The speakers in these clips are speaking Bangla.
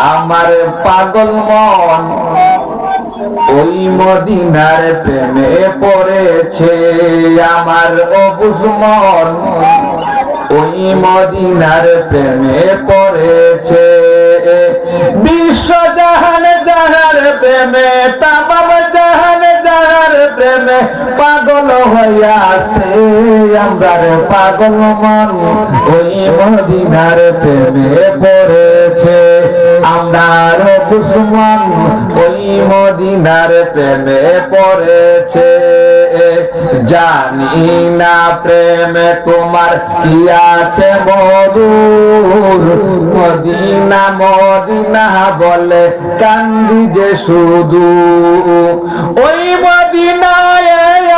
আমার পাগল মন ওই মদিনার প্রেমে পড়েছে, আমার অবুঝ মন ওই মদিনার প্রেমে পড়েছে। বিশ্ব জাহান যাহার প্রেমে, তামাম জাহান যাহার প্রেমে পাগল হইয়াছে, আমার পাগল মন ওই মদিনার প্রেমে পড়েছে। আমার দুশ্মন ওই মদিনার প্রেমে পড়েছে। জানি না প্রেমে তোমার কি আছে মধুর, মদিনা মদিনা বলে কান্দি যে শুধু। ওই মদিনায়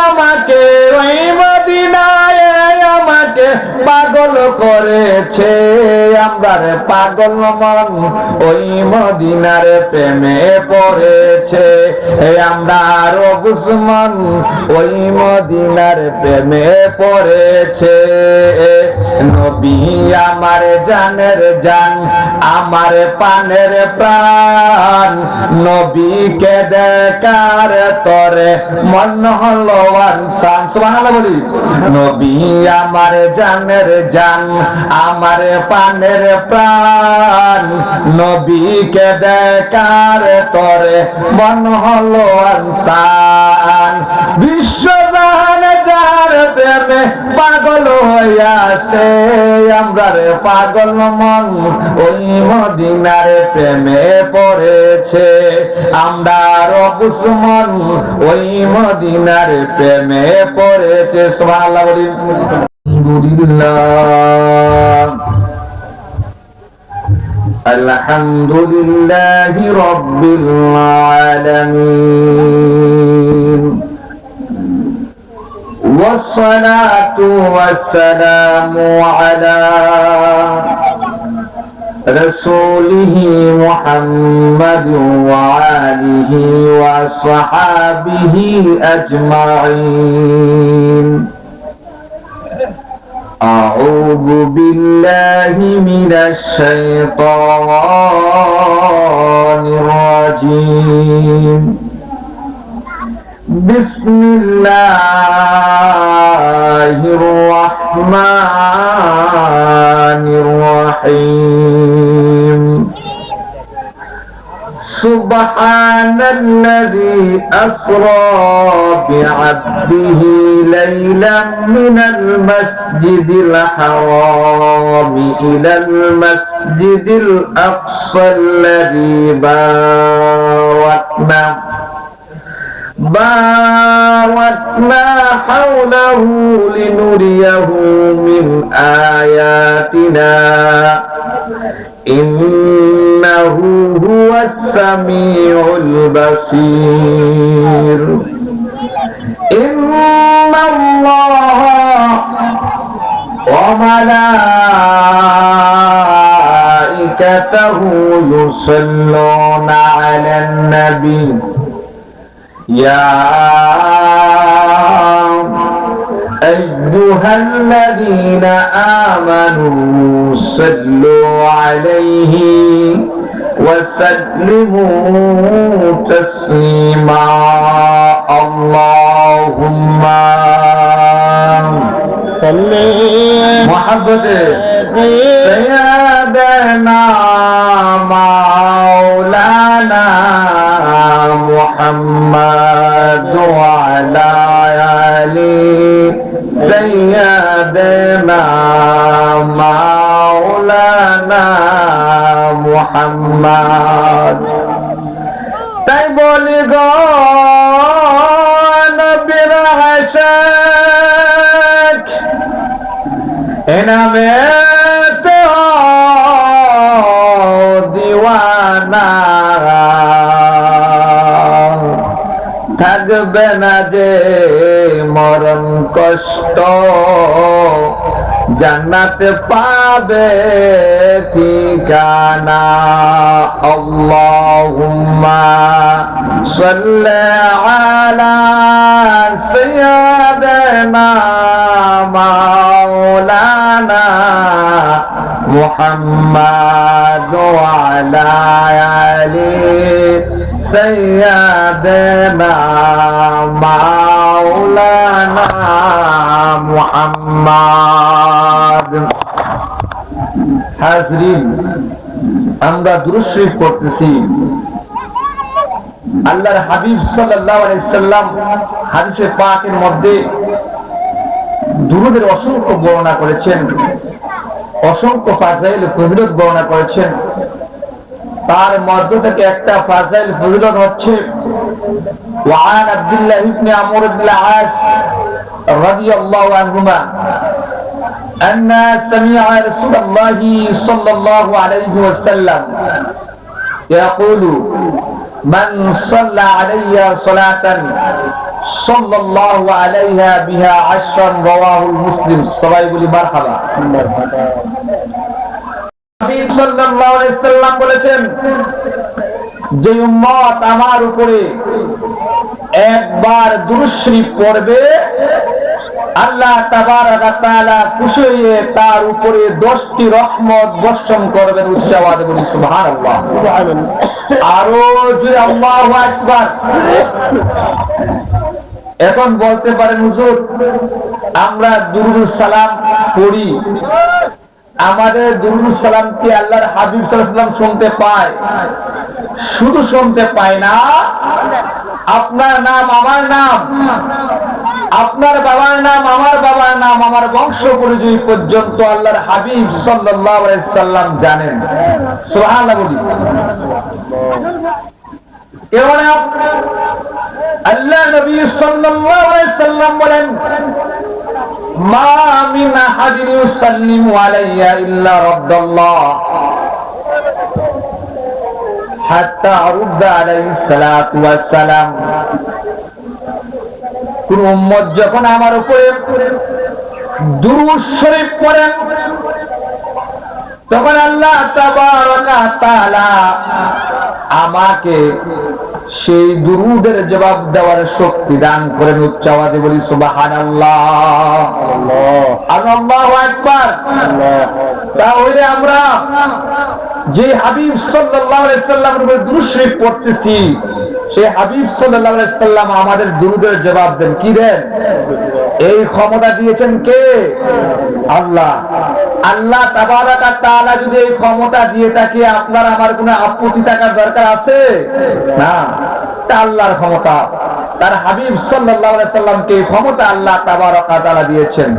আমাকে, ওই মদিনায় আমাকে পাগল করেছে, আমার পাগল মন ওই মদিনার প্রেমে পড়েছে। আমার দুশ্মন ওই মদিনার প্রেমে পড়েছে। নবী আমার জানের জান, আমার পানের প্রাণ, নবীকে দেখার তরে মন হলো আনসান। সুবহানাল্লাহ বলি। নবী আমার জানের জান, আমার পানের প্রাণ, নবীকে দেখার তরে মন হলো আনসান। বিশ্ব জাহান যার প্রেমে পাগল হইয়াছে, আমার পাগল মন ওই মদিনার প্রেমে পড়েছে। আমার দুশ্মন ওই মদিনার প্রেমে পড়েছে। সুবহানাল্লাহ বলি। আলহামদুলিল্লাহি রাব্বিল আলামিন, والصلاة والسلام على رسوله محمد وآله وصحابه أجمعين. أعوذ بالله من الشيطان الرجيم. بسم الله الرحمن الرحيم. سبحان الذي أسرى بعبده ليلا من المسجد الحرام إلى المسجد الأقصى الذي باركنا حوله لنريه من آياتنا إنه هو السميع البصير. إن الله وملائكته يصلون على النبي يا أيها الذين آمنوا صلوا عليه وسلموا تسليما. اللهم صل محبت سيدنا مولانا محمد وعلى آل سيدنا مولانا محمد. তাই বলি গো নবীর আশিক এনামে তো দিওয়ানা, থাকবে না যে মরণ কষ্ট, জান্নাতে পাবে ঠিকানা। আল্লাহুম্মা সাল্লি আলা সাইয়্যিদিনা মাওলানা মুহাম্মাদ ওয়া আলা আলি সাইয়্যিদিনা মাওলানা মুহাম্মাদ। হাজরিন, আমরা দুরূদ শরীফ পড়তেছি। আল্লাহর হাবিব সাল্লাল্লাহু আলাইহি সাল্লাম হাদিসে পাকের মধ্যে দুরূদের অসংখ্য বর্ণনা করেছেন, অসংখ্য ফাজাইল ফজিলত বর্ণনা করেছেন। তার মধ্য থেকে একটা ফাজাইল ফজিলত হচ্ছে ওয়ান আব্দুল্লাহ ইবনে আমর ইবনে আস রাদিয়াল্লাহু আনহুমা أن سمع رسول الله صلى الله عليه وسلم يقول من صلى علي صلاة صلى الله عليها بها عشرا رواه المسلم صلى مرحبا নবী সাল্লাল্লাহু আলাইহি সাল্লাম বলেছেন, যে উম্মত আমার উপরে একবার দুরূদ শরীফ পড়বে, আল্লাহ তাবারক ওয়া তাআলা খুশি হয়ে তার উপরে 10টি রহমত বর্ষণ করবেন। উচ্চ আওয়াজে বলি সুবহানাল্লাহ। আরো জোরে আল্লাহু আকবার। এখন বলতে পারেন, হুজুর আমরা দুরূদ সালাম পড়ি, আমাদের দুরূদ সালাম কি আল্লাহর হাবিব সাল্লাল্লাহু আলাইহি ওয়াসাল্লাম শুনতে পায়? শুধু শুনতে পায় না, আপনার নাম আমার নাম, আপনার বাবার নাম আমার বাবার নাম, আমার বংশ পরিচয় পর্যন্ত আল্লাহর হাবিব সাল্লাল্লাহু আলাইহি সাল্লাম জানেন। সুবহানাল্লাহ বলি। এবার আল্লাহ নবী সাল্লাল্লাহু আলাইহি সাল্লাম বলেন, মা মিন আহাদিন ইউসাল্লিমু আলাইয়া ইল্লা রাদ্দাল্লাহ হাত্তা আরুদ্দা আলাইহিস সালাতু ওয়াস সালাম। কোন উম্মত যখন আমার উপরে দুরূদ শরীফ পড়েন, তখন আল্লাহ তাবারক ওয়া তাআলা আমাকে সেই দুরূদের জবাব দেওয়ার শক্তি দান করেন। উচ্চ আওয়াজে বলি সুবহানাল্লাহ, আল্লাহু আকবার। তাহলে আমরা যে হাবিব সাল্লাল্লাহু আলাইহি সাল্লামের উপর দুরূদ শরীফ পড়তেছি, সেই হাবিব সাল্লাল্লাহু আলাইহি সাল্লাম আমাদের দুরূদের জবাব দেন। কি দেন? এই ক্ষমতা দিয়েছেন কে? আল্লাহ। আল্লাহ তাবারক ওয়া তাআলা যদি এই ক্ষমতা দিয়ে থাকে, আপনার আমার কোনো আপত্তি থাকার দরকার আছে? না, এটা আল্লাহর ক্ষমতা। তার হাবিব সাল্লাল্লাহু আলাইহি সাল্লামকে এই ক্ষমতা আল্লাহ তাবারক ওয়া তাআলা দিয়েছেন।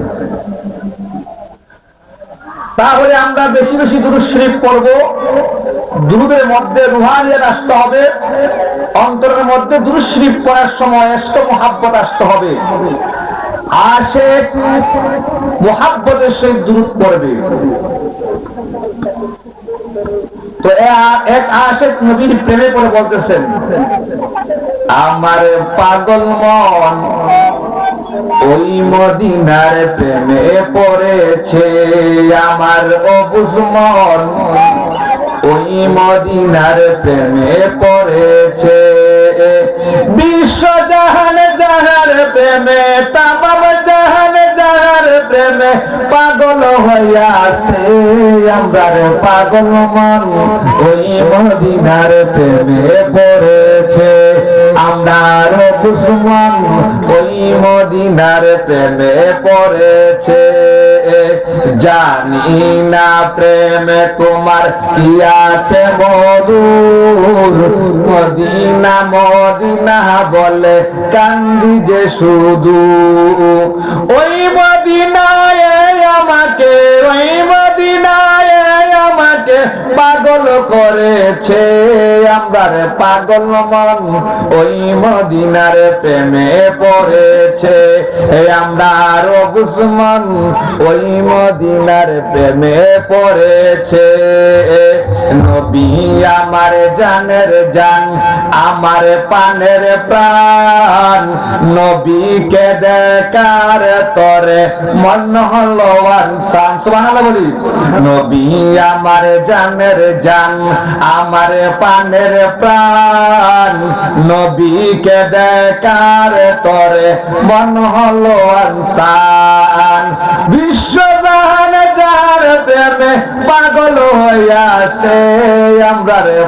তাহলে আমরা বেশি বেশি দুরূদ শরীফ পড়ব। দুরূদের মধ্যে রুহানিয়াত আসতে হবে, অন্তরের মধ্যে দুরূদ শরীফ পড়ার সময় ইশক মুহাব্বত আসতে হবে। আশিক মুহাব্বতের সহিত দুরূদ পড়বে। তো এক আশিক নবীর প্রেমে পড়ে বলতেছেন, আমার পাগল মন ওই মদিনার প্রেমে পড়েছে, আমার অবুঝ মন ওই মদিনার প্রেমে পড়েছে। বিশ্ব জাহান যাহার প্রেমে, তামাম জাহান যাহার প্রেমে পাগল হইয়াছে, আমার পাগল মন ওই মদিনার প্রেমে পড়েছে, আমার অবুঝ মন ওই মদিনার প্রেমে পড়েছে। জানি না প্রেমে তোমার কি আছে মধুর, মদিনা মদিনা বলে কান্দি যে শুধু, ওই মদিনায় আমাকে, ওই মদিনায় আমাকে পাগল করেছে, আমার পাগল মন ওই মদিনার প্রেমে পড়েছে, আমার অবুঝ মন ওই মদিনার প্রেমে পড়েছে। নবী আমার জানের জান, আমার পানের প্রাণ, নবীকে দেখার তরে মন হলো আনসান। সুবহানাল্লাহ বলি। নবী আমার আমার জানের জান, আমার পানের প্রাণ, নবীকে দেখার তরে মন হলো আনসান। বিশ্বজাহান যার প্রেমে পাগল হইয়াছে, আমরা রে